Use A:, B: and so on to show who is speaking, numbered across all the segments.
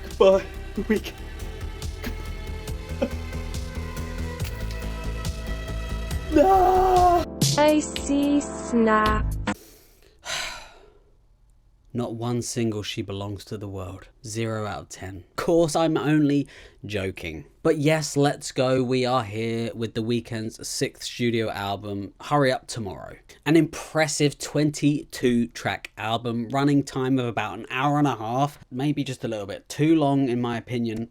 A: Goodbye, Weeknd. No!
B: I see snap.
A: Not one single She Belongs to the World. 0 out of 10. Of course, I'm only joking. But yes, let's go. We are here with The Weeknd's 6th studio album, Hurry Up Tomorrow. An impressive 22-track album, running time of about an hour and a half. Maybe just a little bit too long in my opinion.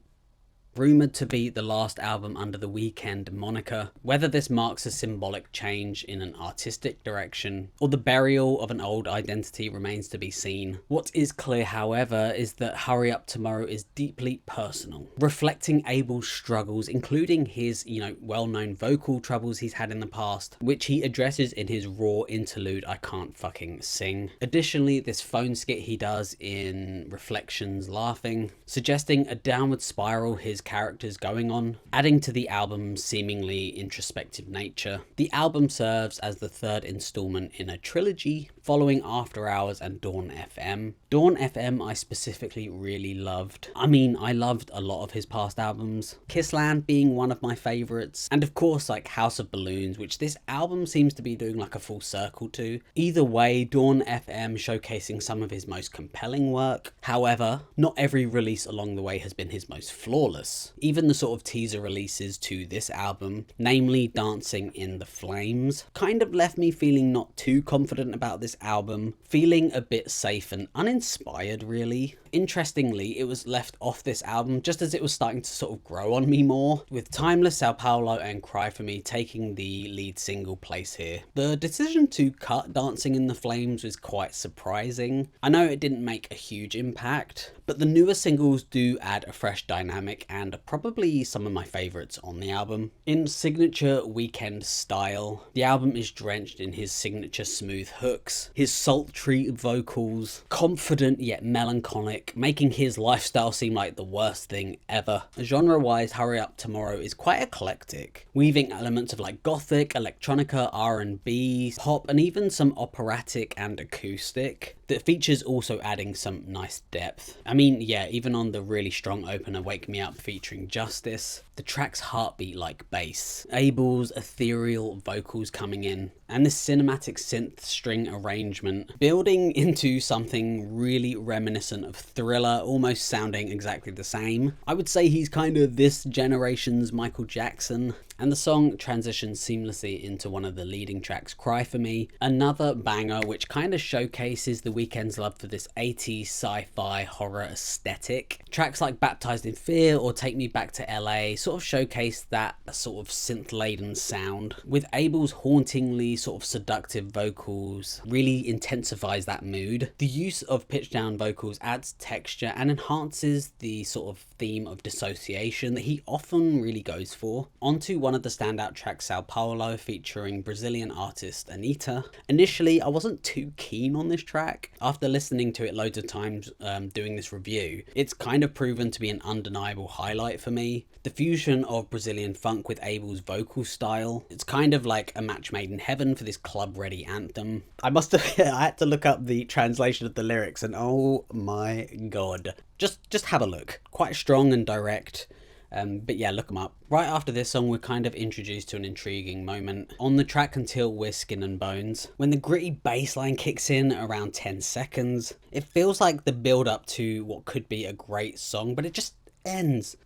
A: Rumoured to be the last album under the Weeknd moniker. Whether this marks a symbolic change in an artistic direction or the burial of an old identity remains to be seen. What is clear, however, is that Hurry Up Tomorrow is deeply personal, reflecting Abel's struggles, including his, well-known vocal troubles he's had in the past, which he addresses in his raw interlude I Can't Fucking Sing. Additionally, this phone skit he does in Reflections Laughing, suggesting a downward spiral his characters going on, adding to the album's seemingly introspective nature. The album serves as the third installment in a trilogy, following After Hours and Dawn FM. Dawn FM I specifically really loved. I loved a lot of his past albums, Kissland being one of my favourites, and of course House of Balloons, which this album seems to be doing a full circle to. Either way, Dawn FM showcasing some of his most compelling work. However, not every release along the way has been his most flawless. Even the sort of teaser releases to this album, namely Dancing in the Flames, kind of left me feeling not too confident about this album, feeling a bit safe and uninspired really. Interestingly, it was left off this album just as it was starting to sort of grow on me more, with Timeless, Sao Paulo and Cry For Me taking the lead single place here. The decision to cut Dancing in the Flames was quite surprising. I know it didn't make a huge impact, but the newer singles do add a fresh dynamic and are probably some of my favourites on the album. In signature Weeknd style, the album is drenched in his signature smooth hooks, his sultry vocals, confident yet melancholic, making his lifestyle seem like the worst thing ever. Genre-wise, Hurry Up Tomorrow is quite eclectic, weaving elements of gothic, electronica, R&B, pop, and even some operatic and acoustic. The features also adding some nice depth. Even on the really strong opener Wake Me Up featuring Justice, the track's heartbeat like bass, Abel's ethereal vocals coming in, and this cinematic synth string arrangement building into something really reminiscent of Thriller, almost sounding exactly the same. I would say he's kind of this generation's Michael Jackson. And the song transitions seamlessly into one of the leading tracks, Cry For Me, another banger which kind of showcases the Weeknd's love for this 80s sci-fi horror aesthetic. Tracks like Baptized in Fear or Take Me Back to LA sort of showcase that sort of synth-laden sound, with Abel's hauntingly sort of seductive vocals really intensifies that mood. The use of pitch down vocals adds texture and enhances the sort of theme of dissociation that he often really goes for. Onto one of the standout tracks, Sao Paulo, featuring Brazilian artist Anitta. Initially, I wasn't too keen on this track. After listening to it loads of times doing this review, it's kind of proven to be an undeniable highlight for me. The fusion of Brazilian funk with Abel's vocal style, it's kind of like a match made in heaven for this club-ready anthem. I had to look up the translation of the lyrics and oh my god. Just have a look. Quite strong and direct. But yeah, look them up. Right after this song, we're kind of introduced to an intriguing moment on the track Until We're Skin and Bones. When the gritty bass line kicks in around 10 seconds, it feels like the build up to what could be a great song, but it just ends.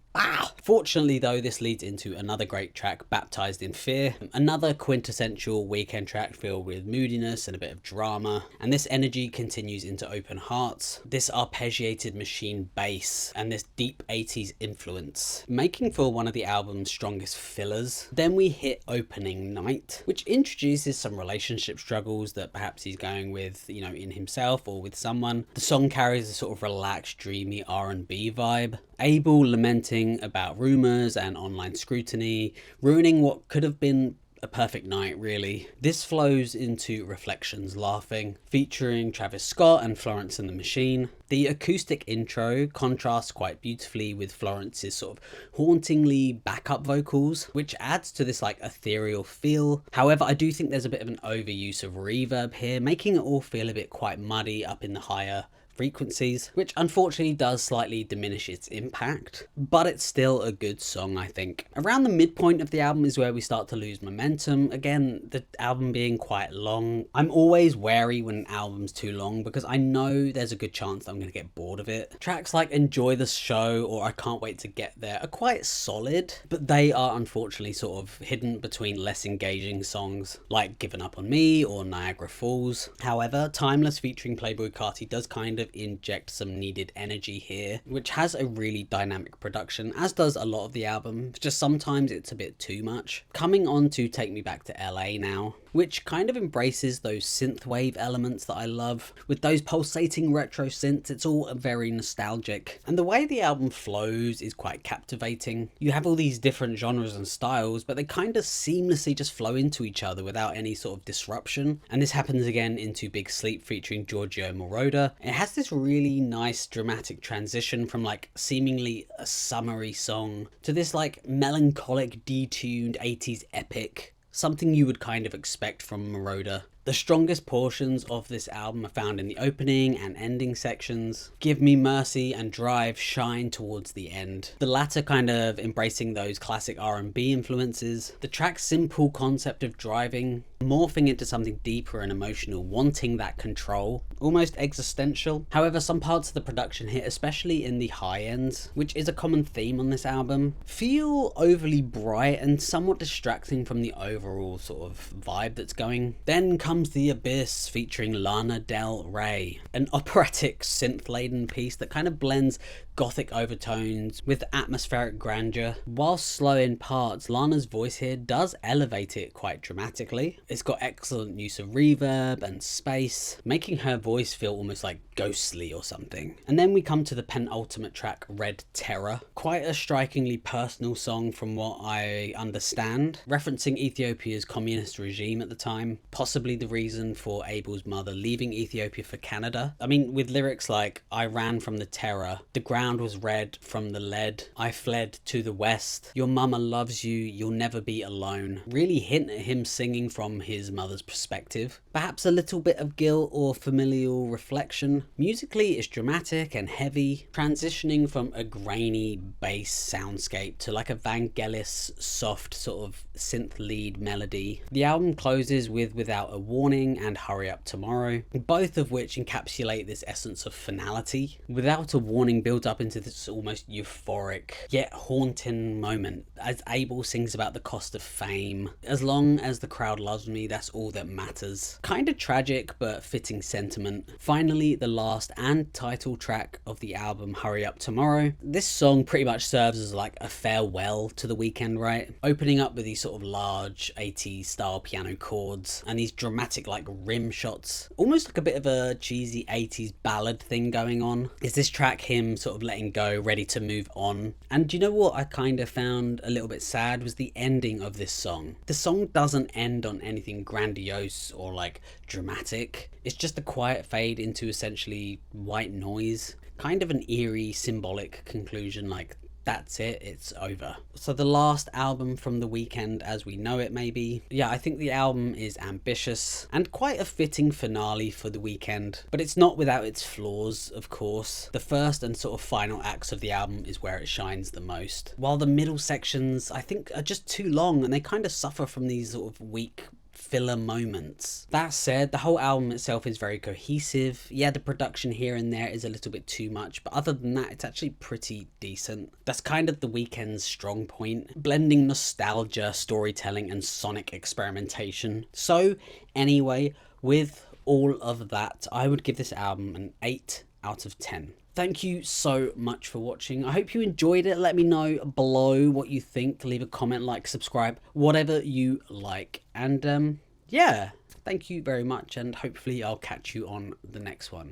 A: Fortunately though, this leads into another great track, Baptized in Fear, another quintessential Weeknd track filled with moodiness and a bit of drama, and this energy continues into Open Hearts, this arpeggiated machine bass and this deep 80s influence, making for one of the album's strongest fillers. Then we hit Opening Night, which introduces some relationship struggles that perhaps he's going with, in himself or with someone. The song carries a sort of relaxed, dreamy R&B vibe. Abel lamenting about rumours and online scrutiny, ruining what could have been a perfect night really. This flows into Reflections Laughing, featuring Travis Scott and Florence and the Machine. The acoustic intro contrasts quite beautifully with Florence's sort of hauntingly backup vocals, which adds to this ethereal feel. However, I do think there's a bit of an overuse of reverb here, making it all feel a bit quite muddy up in the higher frequencies, which unfortunately does slightly diminish its impact, but it's still a good song, I think. Around the midpoint of the album is where we start to lose momentum. Again, the album being quite long. I'm always wary when an album's too long because I know there's a good chance that I'm going to get bored of it. Tracks like Enjoy the Show or I Can't Wait to Get There are quite solid, but they are unfortunately sort of hidden between less engaging songs like Given Up on Me or Niagara Falls. However, Timeless featuring Playboi Carti does kind of inject some needed energy here, which has a really dynamic production, as does a lot of the album. Just sometimes it's a bit too much. Coming on to Take Me Back to LA now, which kind of embraces those synthwave elements that I love. With those pulsating retro synths, it's all very nostalgic. And the way the album flows is quite captivating. You have all these different genres and styles, but they kind of seamlessly just flow into each other without any sort of disruption. And this happens again into Big Sleep featuring Giorgio and Moroder. It has this really nice dramatic transition from like seemingly a summery song to this like melancholic, detuned 80s epic. Something you would kind of expect from Moroder. The strongest portions of this album are found in the opening and ending sections. Give Me Mercy and Drive shine towards the end, the latter kind of embracing those classic R&B influences. The track's simple concept of driving, morphing into something deeper and emotional, wanting that control, almost existential. However, some parts of the production here, especially in the high ends, which is a common theme on this album, feel overly bright and somewhat distracting from the overall sort of vibe that's going. Then comes The Abyss featuring Lana Del Rey, an operatic synth-laden piece that kind of blends gothic overtones with atmospheric grandeur. While slow in parts, Lana's voice here does elevate it quite dramatically. It's got excellent use of reverb and space, making her voice feel almost like ghostly or something. And then we come to the penultimate track, Red Terror. Quite a strikingly personal song from what I understand, referencing Ethiopia's communist regime at the time, possibly the reason for Abel's mother leaving Ethiopia for Canada. I mean, with lyrics like, I ran from the terror, the ground was red from the lead, I fled to the west, your mama loves you, you'll never be alone, really hint at him singing from his mother's perspective. Perhaps a little bit of guilt or familial reflection. Musically, it's dramatic and heavy, transitioning from a grainy bass soundscape to like a Vangelis soft sort of synth lead melody. The album closes with Without a Warning and Hurry Up Tomorrow, both of which encapsulate this essence of finality. Without a Warning builds up into this almost euphoric yet haunting moment as Abel sings about the cost of fame. As long as the crowd loves me, that's all that matters. Kind of tragic but fitting sentiment. Finally, the last and title track of the album, Hurry Up Tomorrow. This song pretty much serves as like a farewell to the Weeknd, right? Opening up with these sort of large 80s style piano chords and these dramatic like rim shots, almost like a bit of a cheesy 80s ballad thing going on. Is this track him sort of letting go, ready to move on? And do you know what I kind of found a little bit sad was the ending of this song. The song doesn't end on anything grandiose or like dramatic. It's just a quiet fade into essentially white noise, kind of an eerie symbolic conclusion, like that's it, it's over. So the last album from the Weeknd as we know it, maybe. Yeah, I think the album is ambitious and quite a fitting finale for the Weeknd, but it's not without its flaws, of course. The first and sort of final acts of the album is where it shines the most, while the middle sections I think are just too long and they kind of suffer from these sort of weak filler moments. That said, the whole album itself is very cohesive. Yeah, the production here and there is a little bit too much, but other than that, it's actually pretty decent. That's kind of the Weeknd's strong point, blending nostalgia, storytelling, and sonic experimentation. So anyway, with all of that, I would give this album an 8 out of 10. Thank you so much for watching. I hope you enjoyed it. Let me know below what you think. Leave a comment, like, subscribe, whatever you like. And yeah, thank you very much, and hopefully I'll catch you on the next one.